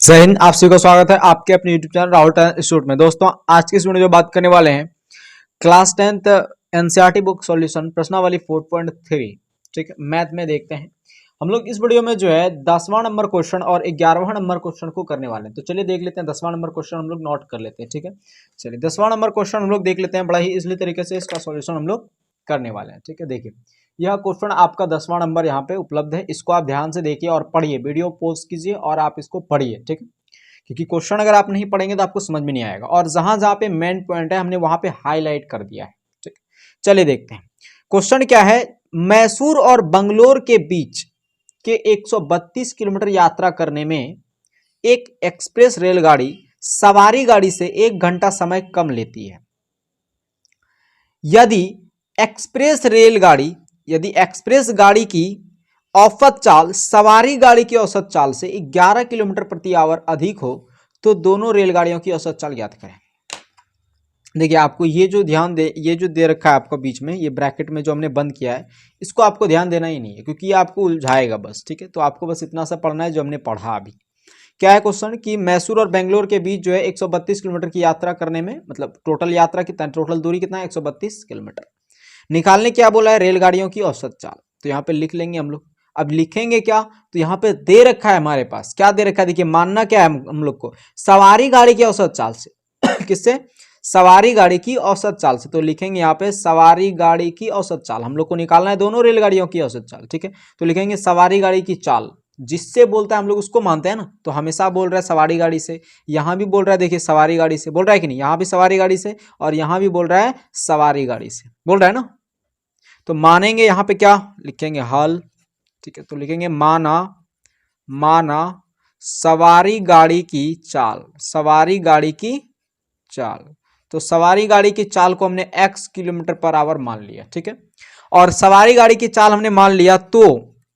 जय हिंद। आप सभी का स्वागत है आपके अपने YouTube चैनल राहुल इंस्टीट्यूट में। दोस्तों आज की इस वीडियो जो बात करने वाले हैं class 10th NCERT book solution प्रश्नावली 4.3 ठीक है मैथ में देखते हैं। हम लोग इस वीडियो में जो है 10वां नंबर क्वेश्चन और 11वां नंबर क्वेश्चन को करने वाले हैं। तो चलिए देख लेते हैं 10वां नंबर क्वेश्चन हम लोग नोट कर लेते हैं। ठीक है चलिए 10वां नंबर क्वेश्चन हम लोग देख लेते हैं। बड़ा ही इजली तरीके से इसका सॉल्यूशन हम लोग करने वाले हैं। ठीक है देखिए यह क्वेश्चन आपका 10वां नंबर यहाँ पे उपलब्ध है। इसको आप ध्यान से देखिए और पढ़िए, वीडियो पॉज कीजिए और आप इसको पढ़िए। ठीक है क्योंकि क्वेश्चन अगर आप नहीं पढ़ेंगे तो आपको समझ में नहीं आएगा और जहां जहां पे मेन पॉइंट है हमने वहां पे हाईलाइट कर दिया है। ठीक चलिए देखते हैं क्वेश्चन क्या है। मैसूर और बंगलोर के बीच के 132 किलोमीटर यात्रा करने में एक एक्सप्रेस रेलगाड़ी सवारी गाड़ी से 1 घंटा समय कम लेती है। यदि एक्सप्रेस गाड़ी की औसत चाल सवारी गाड़ी की औसत चाल से 11 किलोमीटर प्रति आवर अधिक हो तो दोनों रेलगाड़ियों की औसत चाल ज्ञात करें। देखिए आपको ये जो दे रखा है आपको बीच में ये ब्रैकेट में जो हमने बंद किया है इसको आपको ध्यान देना ही नहीं है क्योंकि ये आपको उलझाएगा बस। ठीक है तो आपको बस इतना सा पढ़ना है जो हमने पढ़ा अभी। क्या है क्वेश्चन कि मैसूर और बेंगलोर के बीच जो है 132 किलोमीटर की यात्रा करने में मतलब टोटल दूरी कितना है 132 किलोमीटर। निकालने क्या बोला है रेलगाड़ियों की औसत चाल। तो यहाँ पे लिख लेंगे हम लोग। अब लिखेंगे क्या तो यहाँ पे दे रखा है हमारे पास, क्या दे रखा है देखिए मानना क्या है हम लोग को सवारी गाड़ी की औसत चाल से किससे सवारी गाड़ी की औसत चाल से। तो लिखेंगे यहाँ पे सवारी गाड़ी की औसत चाल हम लोग को निकालना है दोनों रेलगाड़ियों की औसत चाल। ठीक है तो लिखेंगे सवारी गाड़ी की चाल जिससे बोलता है हम लोग उसको मानते हैं ना। तो हमेशा बोल रहा है सवारी गाड़ी से, यहाँ भी बोल रहा है देखिए सवारी गाड़ी से बोल रहा है कि नहीं, यहाँ भी सवारी गाड़ी से और यहाँ भी बोल रहा है सवारी गाड़ी से बोल रहा है ना। तो मानेंगे यहाँ पे क्या लिखेंगे हल। ठीक है तो लिखेंगे माना सवारी गाड़ी की चाल तो सवारी गाड़ी की चाल को हमने x किलोमीटर पर आवर मान लिया। ठीक है और सवारी गाड़ी की चाल हमने मान लिया तो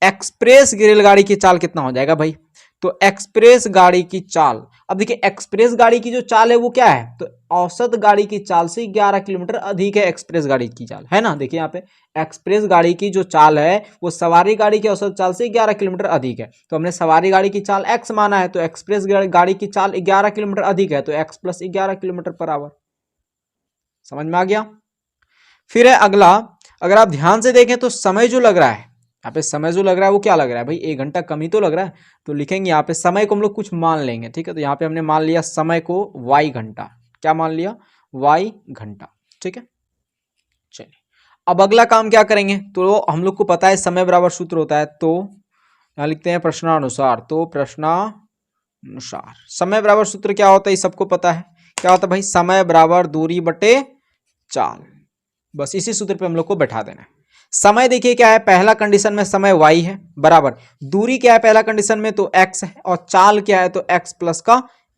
एक्सप्रेस रेलगाड़ी की चाल कितना हो जाएगा भाई। तो एक्सप्रेस गाड़ी की चाल, अब देखिए एक्सप्रेस गाड़ी की जो चाल है वो क्या है तो औसत गाड़ी की चाल से 11 किलोमीटर अधिक है एक्सप्रेस गाड़ी की चाल, है ना। देखिए यहाँ पे एक्सप्रेस गाड़ी की जो चाल है वो सवारी गाड़ी की औसत चाल से 11 किलोमीटर अधिक है। तो हमने सवारी गाड़ी की चाल x माना है तो एक्सप्रेस गाड़ी की चाल 11 किलोमीटर अधिक है तो x + 11 किलोमीटर पर आवर। समझ में आ गया। फिर है अगला, अगर आप ध्यान से देखें तो समय जो लग रहा है यहाँ पे समय जो लग रहा है वो क्या लग रहा है भाई 1 घंटा कम ही तो लग रहा है। तो लिखेंगे यहाँ पे समय को हम लोग कुछ मान लेंगे। ठीक है तो यहाँ पे हमने मान लिया समय को y घंटा, क्या मान लिया y घंटा। ठीक है चलिए अब अगला काम क्या करेंगे तो हम लोग को पता है समय बराबर सूत्र होता है तो यहाँ लिखते हैं प्रश्नानुसार। तो प्रश्नानुसार समय बराबर सूत्र क्या होता है ये सबको पता है। क्या होता है भाई समय बराबर दूरी बटे चाल। बस इसी सूत्र पे हम लोग को बैठा देना है। समय देखिए क्या है पहला कंडीशन में समय y है बराबर दूरी क्या है पहला कंडीशन में तो x है और चाल क्या है तो x + का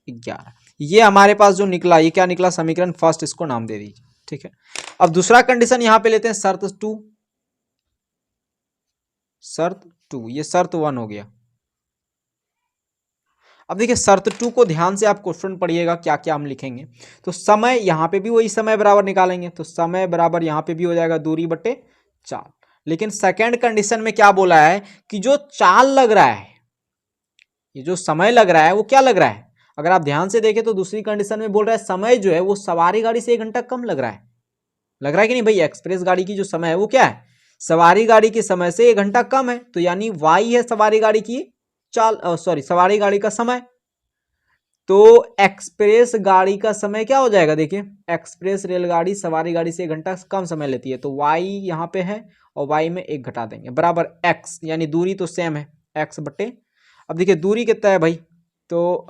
11। ये हमारे पास जो निकला ये क्या निकला समीकरण फर्स्ट, इसको नाम दे दीजिए। ठीक है अब दूसरा कंडीशन यहां पे लेते हैं शर्त 2, ये शर्त 1 हो गया। अब देखिए शर्त 2 को ध्यान से आप क्वेश्चन पढ़िएगा क्या क्या हम लिखेंगे। तो समय यहाँ पे भी वही समय बराबर निकालेंगे तो समय बराबर यहाँ पे भी हो जाएगा दूरी बटे चाल। लेकिन सेकेंड कंडीशन में क्या बोला है कि जो चाल लग रहा है ये जो समय लग रहा है वो क्या लग रहा है। अगर आप ध्यान से देखें तो दूसरी कंडीशन में बोल रहा है समय जो है वो सवारी गाड़ी से 1 घंटा कम लग रहा है कि नहीं भाई। एक्सप्रेस गाड़ी की जो समय है वो क्या है सवारी गाड़ी के समय से 1 घंटा कम है तो यानी y है सवारी गाड़ी की चाल सवारी गाड़ी का समय। तो एक्सप्रेस गाड़ी का समय क्या हो जाएगा देखिए एक्सप्रेस रेलगाड़ी सवारी गाड़ी से 1 घंटा कम समय लेती है तो y यहाँ पे है और y में 1 घटा देंगे बराबर x, यानी दूरी तो सेम है x बटे। अब देखिए दूरी कितना है भाई तो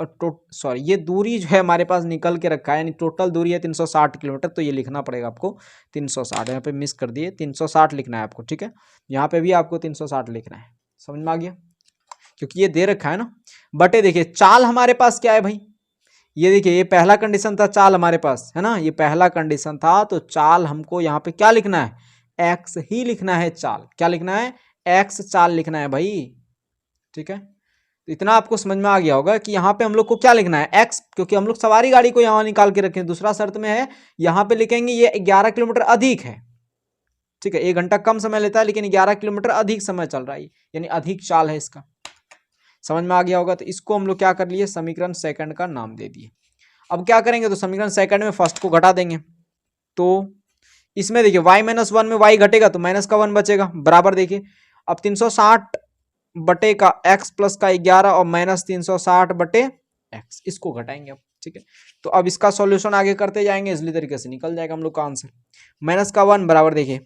ये दूरी जो है हमारे पास निकल के रखा है यानी टोटल दूरी है 360 किलोमीटर। तो ये लिखना पड़ेगा आपको 360, यहाँ पे मिस कर दिए 360 लिखना है आपको। ठीक है यहाँ पे भी आपको 360 लिखना है। समझ में आ गया क्योंकि ये दे रखा है ना। बटे देखिए चाल हमारे पास क्या है भाई, ये देखिए ये पहला कंडीशन था चाल हमारे पास है ना, ये पहला कंडीशन था तो चाल हमको यहाँ पे क्या लिखना है x ही लिखना है। चाल क्या लिखना है x चाल लिखना है भाई। ठीक है तो इतना आपको समझ में आ गया होगा कि यहाँ पे हम लोग को क्या लिखना है x, क्योंकि हम लोग सवारी गाड़ी को यहाँ निकाल के रखें। दूसरा शर्त में है यहाँ पे लिखेंगे ये 11 किलोमीटर अधिक है। ठीक है 1 घंटा कम समय लेता है लेकिन 11 किलोमीटर अधिक समय चल रहा है यानी अधिक चाल है इसका। समझ में आ गया होगा। तो इसको हम लोग क्या कर लिए, समीकरण सेकंड का नाम दे दिए। अब क्या करेंगे, तो समीकरण सेकंड में फर्स्ट को घटा देंगे। तो इसमें देखिए y-1 में y घटेगा तो माइनस का 1 बचेगा, बराबर देखिए अब 360 बटे का x प्लस का 11 और माइनस 360 बटे x, इसको घटाएंगे अब, ठीक है। तो अब इसका सॉल्यूशन आगे करते जाएंगे, इसलिए तरीके से निकल जाएगा हम लोग का आंसर। माइनस का 1 बराबर देखिए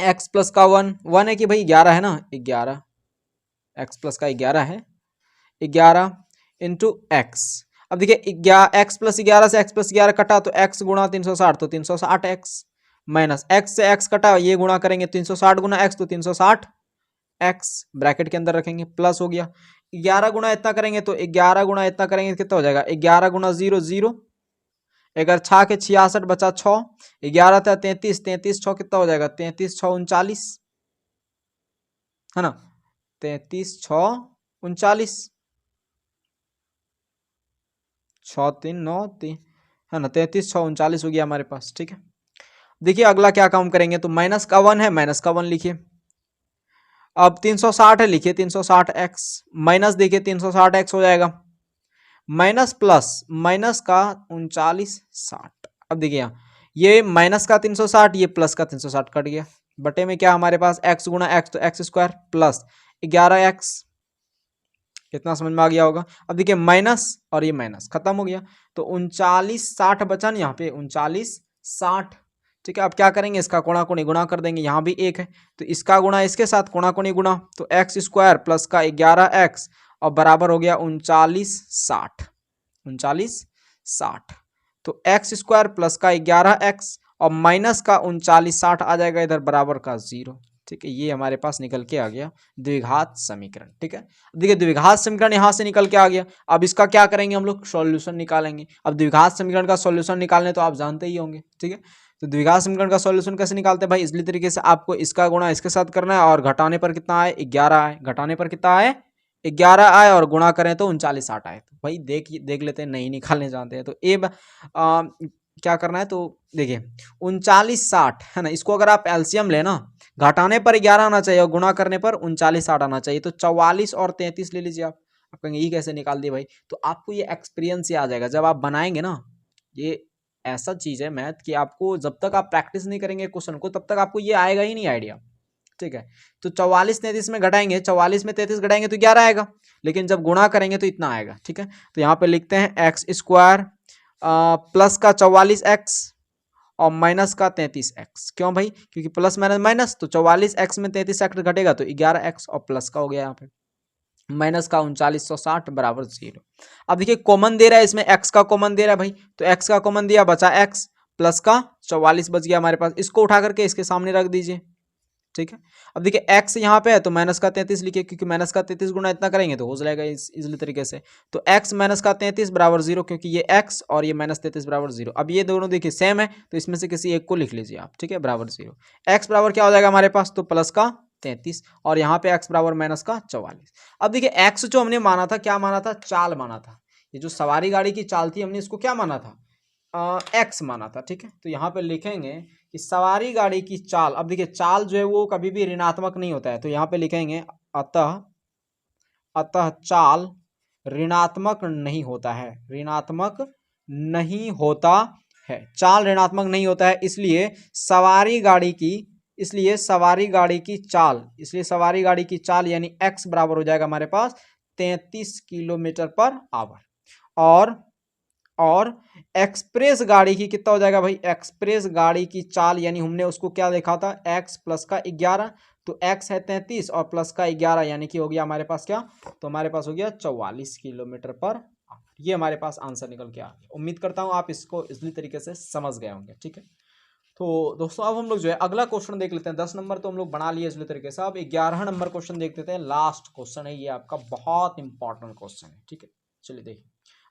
x प्लस का 1 है कि भाई 11 है ना, 11 x प्लस का 11 है, 11 इंटू एक्स। अब देखिए एक्स प्लस 11 से x प्लस 11 कटा तो x गुणा 360 तो 360x, माइनस x से x कटा ये गुणा करेंगे 360 गुना x तो 360x, ब्रैकेट के अंदर रखेंगे, प्लस हो गया 11 गुना इतना करेंगे तो 11 गुना इतना करेंगे कितना हो जाएगा, 11 गुना 0 0, अगर 6 के 66 बचा 6, 11 था 33, 33 6 कितना हो जाएगा, 33 6 39 है ना, 33 6 39, 6 3 9 3 है ना, 33 6 39 हो गया हमारे पास, ठीक है। देखिए अगला क्या काम करेंगे, तो माइनस का 1 है, माइनस का 1 लिखिए। अब 360 है, लिखिए 360x, माइनस देखिए 360x हो जाएगा, माइनस प्लस माइनस का 39 60। अब देखिए यहाँ ये माइनस का 360, ये प्लस का 360 कट गया, बटे में क्या हमारे पास x गुना x तो x स्क्वायर प्लस 11x, कितना समझ में आ गया होगा। अब देखिए माइनस और ये माइनस खत्म हो गया, तो 39 60 बचा ना यहाँ पे 39 60, ठीक है। अब क्या करेंगे, इसका कोणा कोणी गुणा कर देंगे, यहाँ भी एक है तो इसका गुणा इसके साथ, कोणा कोणी गुणा तो एक्स स्क्वायर प्लस का 11x और बराबर हो गया 39 60, 39 60। तो एक्स स्क्वायर प्लस का 11x और माइनस का 39 60 आ जाएगा इधर बराबर का 0, ठीक है। ये हमारे पास निकल के आ गया द्विघात समीकरण, ठीक है। देखिए द्विघात समीकरण यहाँ से निकल के आ गया, अब इसका क्या करेंगे हम लोग, सॉल्यूशन निकालेंगे। अब द्विघात समीकरण का सॉल्यूशन निकालने तो आप जानते ही होंगे, ठीक है। तो द्विघात समीकरण का सॉल्यूशन कैसे निकालते हैं भाई, इसलिए तरीके से आपको इसका गुणा इसके साथ करना है और घटाने पर कितना आए 11 आए, घटाने पर कितना आए 11 आए और गुणा करें तो 39 60 आए। तो भाई देख लेते हैं, नहीं निकालने जानते हैं तो क्या करना है, तो देखिए 39 60 है ना, इसको अगर आप एलसीएम लेना, घटाने पर 11 आना चाहिए और गुणा करने पर 39 60 आना चाहिए, तो 44 और 33 ले लीजिए आप कहेंगे ये कैसे निकाल दिए भाई, तो आपको ये एक्सपीरियंस से आ जाएगा जब आप बनाएंगे ना। ये ऐसा चीज है मैथ कि आपको जब तक आप प्रैक्टिस नहीं करेंगे क्वेश्चन को तब तक आपको ये आएगा ही नहीं आइडिया, ठीक है। तो 44 33 में घटाएंगे, 44 में 33 घटाएंगे तो 11 आएगा, लेकिन जब गुणा करेंगे तो इतना आएगा, ठीक है। तो यहाँ पे लिखते हैं एक्स स्क्वायर प्लस का 44x और माइनस का 33x, क्यों भाई, क्योंकि प्लस माइनस माइनस, तो 44x में 33x घटेगा तो 11x और प्लस का हो गया यहाँ पे माइनस का 3960 बराबर 0। अब देखिए कॉमन दे रहा है इसमें, x का कॉमन दे रहा है भाई, तो x का कॉमन दिया बचा x प्लस का 44 बच गया हमारे पास, इसको उठा करके इसके सामने रख दीजिए, ठीक है। अब देखिए x यहाँ पे है तो माइनस का 33 लिखिए, क्योंकि माइनस का 33 गुना इतना करेंगे तो हो जाएगा इजली तरीके से। तो x माइनस का 33 बराबर 0, क्योंकि ये x और ये माइनस 33 बराबर 0। अब ये दोनों देखिए सेम है तो इसमें से किसी एक को लिख लीजिए आप, ठीक है, बराबर 0। x बराबर क्या हो जाएगा हमारे पास, तो प्लस का 33 और यहाँ पे x बराबर माइनस का 44। अब देखिए x जो हमने माना था, क्या माना था, चाल माना था, ये जो सवारी गाड़ी की चाल थी हमने इसको क्या माना था, एक्स माना था, ठीक है। तो यहाँ पे लिखेंगे कि सवारी गाड़ी की चाल, अब देखिए चाल जो है वो कभी भी ऋणात्मक नहीं होता है, तो यहाँ पे लिखेंगे अतः चाल ऋणात्मक नहीं होता है, ऋणात्मक नहीं होता है, चाल ऋणात्मक नहीं होता है, इसलिए सवारी गाड़ी की चाल यानी x बराबर हो जाएगा हमारे पास 33 किलोमीटर पर आवर। और एक्सप्रेस गाड़ी की कितना हो जाएगा भाई, एक्सप्रेस गाड़ी की चाल यानी हमने उसको क्या देखा था, x प्लस का 11, तो x है 33 और प्लस का 11 यानी कि हो गया हमारे पास क्या, तो हमारे पास हो गया 44 किलोमीटर पर आवर। ये हमारे पास आंसर निकल के आ गया। उम्मीद करता हूँ आप इसको इजली तरीके से समझ गए होंगे, ठीक है। तो दोस्तों अब हम लोग जो है अगला क्वेश्चन देख लेते हैं। 10 नंबर तो हम लोग बना लिए इजली तरीके से, अब 11 नंबर क्वेश्चन देख लेते हैं। लास्ट क्वेश्चन है ये आपका, बहुत इंपॉर्टेंट क्वेश्चन है, ठीक है। चलिए देखिए,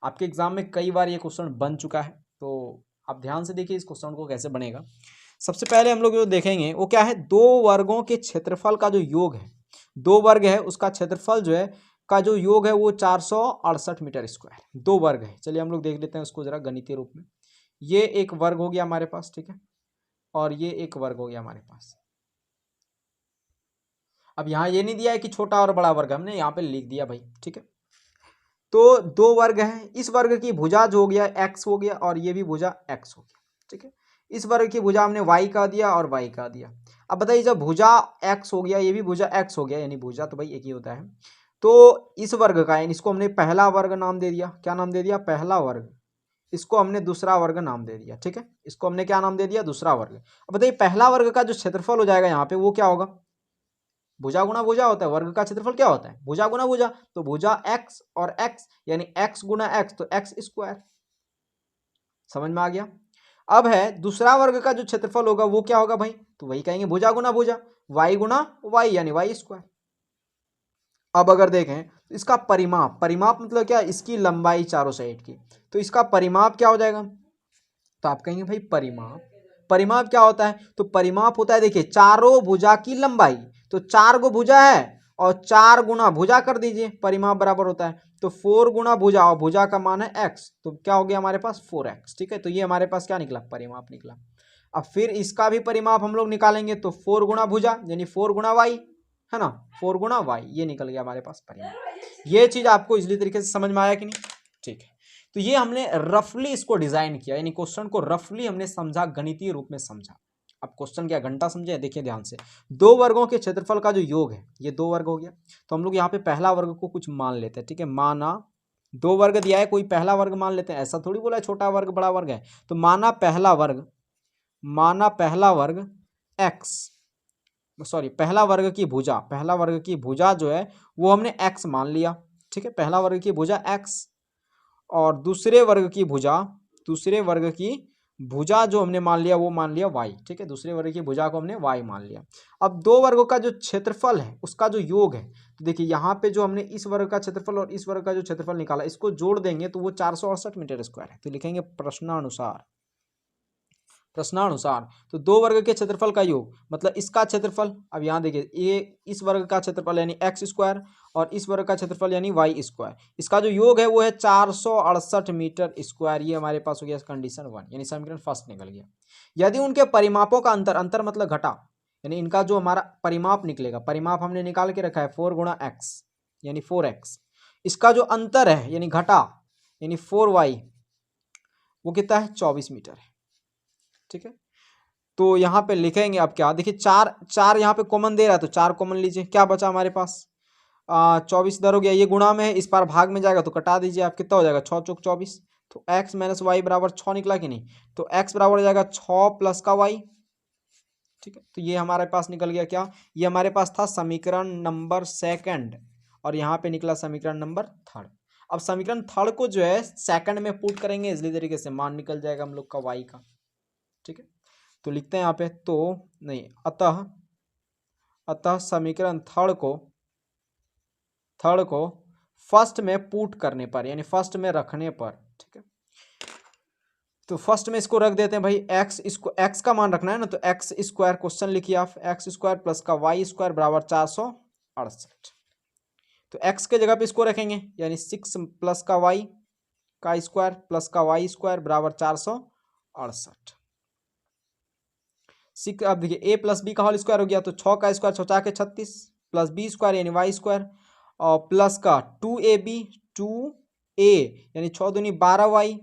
आपके एग्जाम में कई बार ये क्वेश्चन बन चुका है, तो आप ध्यान से देखिए इस क्वेश्चन को कैसे बनेगा। सबसे पहले हम लोग जो देखेंगे वो क्या है, दो वर्गों के क्षेत्रफल का जो योग है, दो वर्ग है उसका क्षेत्रफल जो है का जो योग है वो 468 मीटर स्क्वायर, दो वर्ग है। चलिए हम लोग देख लेते हैं उसको जरा गणितीय रूप में। ये एक वर्ग हो गया हमारे पास, ठीक है, और ये एक वर्ग हो गया हमारे पास। अब यहाँ ये नहीं दिया है कि छोटा और बड़ा वर्ग, हमने यहाँ पे लिख दिया भाई, ठीक है। तो दो वर्ग हैं, इस वर्ग की भुजा जो हो गया x हो गया और ये भी भुजा x हो गया, ठीक है। इस वर्ग की भुजा हमने y का दिया और y का दिया। अब बताइए जब भुजा x हो गया ये भी भुजा x हो गया, यानी भुजा तो भाई एक ही होता है, तो इस वर्ग का यानी इसको हमने पहला वर्ग नाम दे दिया। क्या नाम दे दिया? पहला वर्ग। इसको हमने दूसरा वर्ग नाम दे दिया, ठीक है। इसको हमने क्या नाम दे दिया? दूसरा वर्ग। अब बताइए पहला वर्ग का जो क्षेत्रफल हो जाएगा यहाँ पे वो क्या होगा? भुजा गुना भुजा होता है, वर्ग का क्षेत्रफल क्या होता है? भुजा गुना भुजा। तो भुजा x और x यानी x गुना x, तो x स्क्वायर। समझ में आ गया? अब है दूसरा वर्ग का जो क्षेत्रफल होगा वो क्या होगा भाई? तो वही कहेंगे भुजा गुना भुजा, y गुना y यानी y स्क्वायर। अब अगर देखें तो इसका परिमाप, परिमाप मतलब क्या? इसकी लंबाई चारों साइड की, तो इसका परिमाप क्या हो जाएगा? तो आप कहेंगे भाई परिमाप, परिमाप क्या होता है? तो परिमाप होता है, देखिए चारों भुजा की लंबाई, तो 4 गो भुजा है और 4 गुना भुजा कर दीजिए, परिमाप बराबर होता है तो 4 गुना भुजा, और भुजा का मान है x, तो क्या हो गया हमारे पास? 4x, ठीक है। तो ये हमारे पास क्या निकला? परिमाप निकला। अब फिर इसका भी परिमाप हम लोग निकालेंगे, तो 4 गुना भुजा यानी 4 गुना y, है ना, 4 गुना y, ये निकल गया हमारे पास परिमाप। ये चीज आपको इजली तरीके से समझ में आया कि नहीं? ठीक है। तो ये हमने रफली इसको डिजाइन किया, यानी क्वेश्चन को रफली हमने समझा, गणितीय रूप में समझा। अब क्वेश्चन क्या घंटा समझे? देखिए ध्यान से, दो वर्गों के क्षेत्रफल का जो योग है, ये दो वर्ग हो गया। तो हम लोग यहाँ पे पहला वर्ग को कुछ मान लेते हैं, ठीक है। माना दो वर्ग दिया है, कोई पहला वर्ग मान लेते हैं, ऐसा थोड़ी बोला है छोटा वर्ग बड़ा वर्ग है। तो माना पहला वर्ग, माना पहला वर्ग x, सॉरी पहला वर्ग की भुजा, पहला वर्ग की भुजा जो है वो हमने x मान लिया, ठीक है। पहला वर्ग की भुजा x, और दूसरे वर्ग की भुजा, दूसरे वर्ग की भुजा जो हमने मान लिया वो मान लिया y, ठीक है। दूसरे वर्ग की भुजा को हमने y मान लिया। अब दो वर्गों का जो क्षेत्रफल है उसका जो योग है, तो देखिए यहाँ पे जो हमने इस वर्ग का क्षेत्रफल और इस वर्ग का जो क्षेत्रफल निकाला, इसको जोड़ देंगे तो वो 468 मीटर स्क्वायर है। तो लिखेंगे प्रश्नानुसार, प्रश्नानुसार तो दो वर्ग के क्षेत्रफल का योग मतलब इसका क्षेत्रफल। अब यहाँ देखिए ये इस वर्ग का क्षेत्रफल यानी एक्स स्क्वायर और इस वर्ग का क्षेत्रफल यानी वाई स्क्वायर, इसका जो योग है वो है 468 मीटर स्क्वायर। ये हमारे पास हो गया कंडीशन 1, यानी समीकरण फर्स्ट निकल गया। यदि उनके परिमापों का अंतर, अंतर मतलब घटा, यानी इनका जो हमारा परिमाप निकलेगा, परिमाप हमने निकाल के रखा है 4 गुणा एक्स यानी 4x, इसका जो अंतर है यानी घटा यानी 4y, वो कितना है? 24 मीटर है, ठीक है। तो यहाँ पे लिखेंगे अब क्या, देखिए चार चार यहाँ पे कॉमन दे रहा है तो 4 कॉमन लीजिए, क्या बचा हमारे पास? 24 इधर हो गया, ये गुणा में है, इस बार भाग में जाएगा तो कटा दीजिए आप, कितना हो जाएगा? 6 चौक 24, तो x माइनस वाई बराबर 6 निकला कि नहीं? तो x बराबर हो जाएगा 6 प्लस का y, ठीक है। तो ये हमारे पास निकल गया क्या? ये हमारे पास था समीकरण नंबर सेकंड, और यहाँ पे निकला समीकरण नंबर थर्ड। अब समीकरण थर्ड को जो है सेकंड में पुट करेंगे, इसलिए तरीके से मान निकल जाएगा हम लोग का y का, ठीक है। तो लिखते हैं यहाँ पे, तो नहीं अतः, अतः समीकरण थर्ड को फर्स्ट में पुट करने पर यानी फर्स्ट में रखने पर, ठीक है। तो फर्स्ट में इसको रख देते हैं भाई x, इसको x का मान रखना है ना, तो x स्क्वायर, क्वेश्चन लिखिए आप, x स्क्वायर प्लस का y स्क्वायर बराबर 468। तो x के जगह पे इसको रखेंगे यानी 6 प्लस का y का स्क्वायर प्लस का y स्क्वायर बराबर 468। अब देखिए a प्लस बी का होल स्क्वायर हो गया, तो 6 का स्क्वायर 6 के 36 प्लस बी स्क्वायर यानी वाई स्क्वायर, और प्लस का 2ab 2a यानी 6 दूनी 12y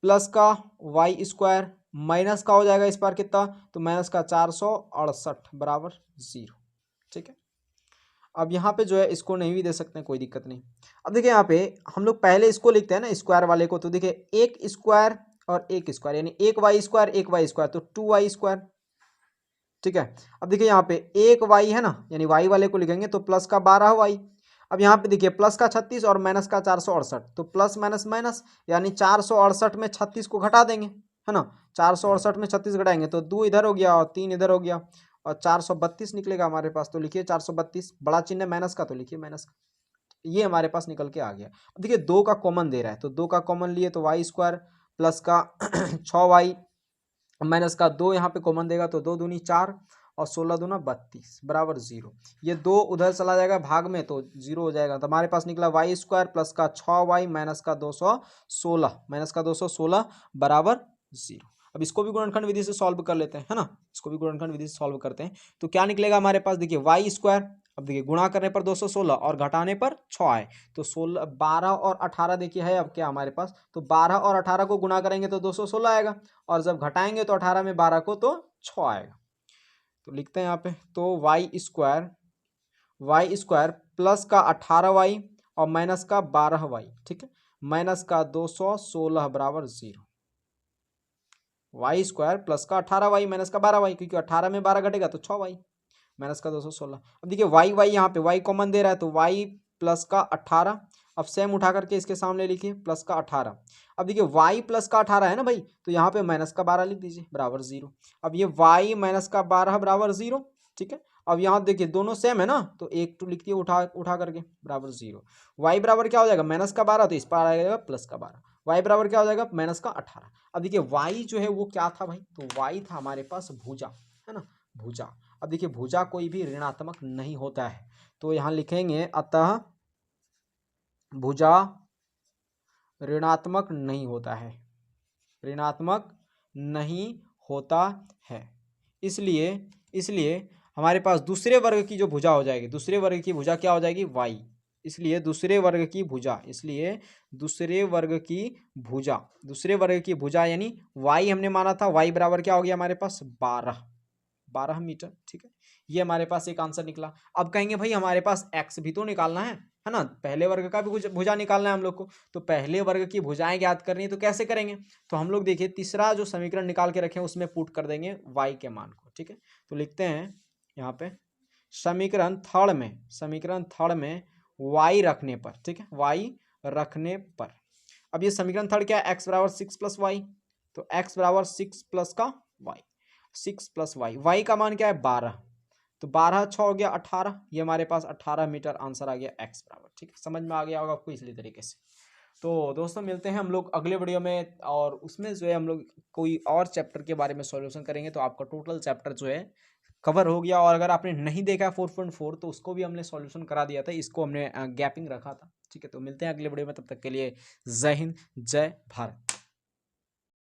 प्लस का वाई स्क्वायर माइनस का हो जाएगा इस बार कितना? तो माइनस का 468 बराबर 0, ठीक है। अब यहाँ पे जो है इसको नहीं भी दे सकते हैं, कोई दिक्कत नहीं। अब देखिए यहाँ पे हम लोग पहले इसको लिखते हैं ना स्क्वायर वाले को, तो देखिए एक स्क्वायर और एक स्क्वायर यानी एक वाई स्क्वायर एक वाई स्क्वायर, तो 2y स्क्वायर, ठीक है। अब देखिए यहाँ पे एक y है ना, यानी y वाले को लिखेंगे तो प्लस का 12y। अब यहाँ पे देखिए प्लस का 36 और माइनस का 468, तो प्लस माइनस माइनस यानी 468 में 36 को घटा देंगे, है ना। 468 में 36 घटाएंगे तो 2 इधर हो गया और 3 इधर हो गया, और 432 निकलेगा हमारे पास। तो लिखिए 432, बड़ा चिन्ह माइनस का, तो लिखिए माइनस का, ये हमारे पास निकल के आ गया। अब देखिए 2 का कॉमन दे रहा है, तो 2 का कॉमन लिए तो वाई स्क्वायर प्लस का 6y माइनस का 2 यहाँ पे कॉमन देगा, तो 2 दूनी 4 और 16 दूना 32 बराबर 0। ये 2 उधर चला जाएगा भाग में तो 0 हो जाएगा, तो हमारे पास निकला वाई स्क्वायर प्लस का 6y माइनस का 216 बराबर 0। अब इसको भी गुणनखंड विधि से सॉल्व कर लेते हैं, है ना, इसको भी गुणनखंड विधि से सॉल्व करते हैं। तो क्या निकलेगा हमारे पास, देखिए वाई स्क्वायर, अब देखिए गुणा करने पर 216 और घटाने पर 6 आए, तो 16 12 और 18 देखिए है अब क्या हमारे पास, तो 12 और 18 को गुणा करेंगे तो 216 आएगा, और जब घटाएंगे तो 18 में 12 को तो 6 आएगा। तो लिखते हैं यहाँ पे, तो वाई स्क्वायर प्लस का 18y और माइनस का 12y, ठीक है, माइनस का 216 बराबर 0। वाई स्क्वायर प्लस का 18y माइनस का 12y, क्योंकि 18 में 12 घटेगा तो 6y, माइनस का 216। अब देखिए y यहाँ पे y कॉमन दे रहा है, तो y प्लस का 18, अब सेम उठा करके इसके सामने लिखिए प्लस का 18। अब देखिए y प्लस का 18 है ना भाई, तो यहाँ पे माइनस का 12 लिख दीजिए बराबर 0। अब ये y माइनस का 12 बराबर 0, ठीक है। अब यहाँ देखिए दोनों सेम है ना, तो एक टू लिख दिए उठा करके बराबर 0। y बराबर क्या हो जाएगा, माइनस का 12, तो इस पर आ जाएगा प्लस का 12। y बराबर क्या हो जाएगा, माइनस का 18। अब देखिए y जो है वो क्या था भाई, तो y था हमारे पास भुजा, है ना, भुजा। अब देखिए भुजा कोई भी ऋणात्मक नहीं होता है, तो यहाँ लिखेंगे अतः भुजा ऋणात्मक नहीं होता है, ऋणात्मक नहीं होता है। इसलिए हमारे पास दूसरे वर्ग की जो भुजा हो जाएगी, दूसरे वर्ग की भुजा क्या हो जाएगी, y। इसलिए दूसरे वर्ग की भुजा यानी y हमने माना था, y बराबर क्या हो गया हमारे पास 12 मीटर, ठीक है। ये हमारे पास एक आंसर निकला। अब कहेंगे भाई हमारे पास x भी तो निकालना है ना, पहले वर्ग का भी भुजा निकालना है हम लोग को, तो पहले वर्ग की भुजाएं ज्ञात करनी है, तो कैसे करेंगे, तो हम लोग देखिए तीसरा जो समीकरण निकाल के रखे हैं उसमें पुट कर देंगे y के मान को, ठीक है। तो लिखते हैं यहाँ पे समीकरण थर्ड में y रखने पर, ठीक है, y रखने पर। अब ये समीकरण थर्ड क्या है, x बराबर 6 प्लस वाई, तो x बराबर 6 प्लस का y, 6 प्लस वाई, वाई का मान क्या है 12, तो 12 6 हो गया 18, ये हमारे पास 18 मीटर आंसर आ गया x बराबर, ठीक है। समझ में आ गया होगा आपको इसी तरीके से। तो दोस्तों मिलते हैं हम लोग अगले वीडियो में, और उसमें जो है हम लोग कोई और चैप्टर के बारे में सॉल्यूशन करेंगे, तो आपका टोटल चैप्टर जो है कवर हो गया। और अगर आपने नहीं देखा 4.4 तो उसको भी हमने सॉल्यूशन करा दिया था, इसको हमने गैपिंग रखा था, ठीक है। तो मिलते हैं अगले वीडियो में, तब तक के लिए जय हिंद जय भारत।